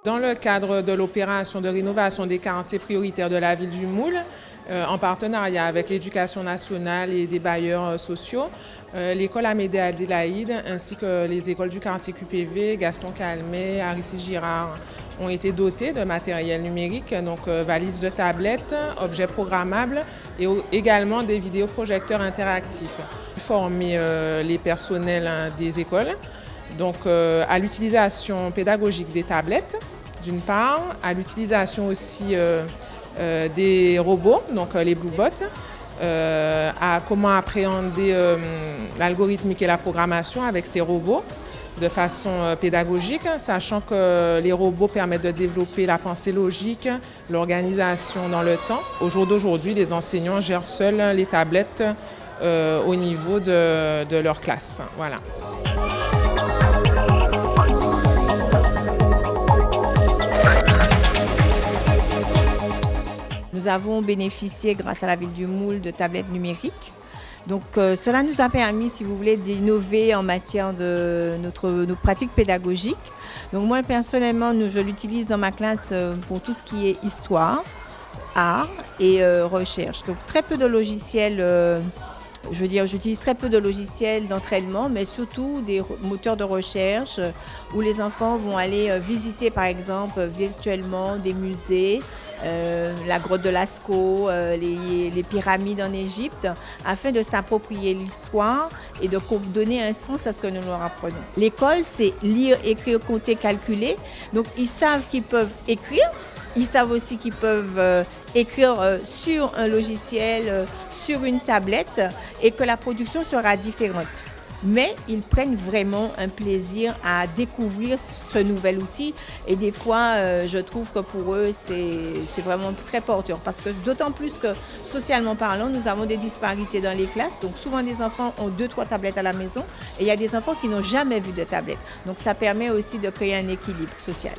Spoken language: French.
Dans le cadre de l'opération de rénovation des quartiers prioritaires de la ville du Moule, en partenariat avec l'Éducation nationale et des bailleurs sociaux, l'école Amédée Adélaïde ainsi que les écoles du quartier QPV, Gaston Calmet, Aristide Girard ont été dotées de matériel numérique, donc valises de tablettes, objets programmables et également des vidéoprojecteurs interactifs. Former les personnels des écoles donc, à l'utilisation pédagogique des tablettes, d'une part, à l'utilisation aussi des robots, donc les Blue Bots, à comment appréhender l'algorithmique et la programmation avec ces robots de façon pédagogique, sachant que les robots permettent de développer la pensée logique, l'organisation dans le temps. Au jour d'aujourd'hui, les enseignants gèrent seuls les tablettes au niveau de leur classe. Voilà. Nous avons bénéficié, grâce à la ville du Moule, de tablettes numériques. Donc, cela nous a permis, si vous voulez, d'innover en matière de nos pratiques pédagogiques. Donc, moi, personnellement, je l'utilise dans ma classe pour tout ce qui est histoire, art et recherche. Donc, très peu de logiciels. J'utilise très peu de logiciels d'entraînement, mais surtout des moteurs de recherche où les enfants vont aller visiter, par exemple, virtuellement des musées, la grotte de Lascaux, les pyramides en Égypte, afin de s'approprier l'histoire et de donner un sens à ce que nous leur apprenons. L'école, c'est lire, écrire, compter, calculer. Donc, ils savent qu'ils peuvent écrire. Ils savent aussi qu'ils peuvent écrire sur un logiciel, sur une tablette, et que la production sera différente. Mais ils prennent vraiment un plaisir à découvrir ce nouvel outil. Et des fois, je trouve que pour eux, c'est vraiment très porteur. Parce que d'autant plus que, socialement parlant, nous avons des disparités dans les classes. Donc souvent, des enfants ont 2-3 tablettes à la maison. Et il y a des enfants qui n'ont jamais vu de tablette. Donc ça permet aussi de créer un équilibre social.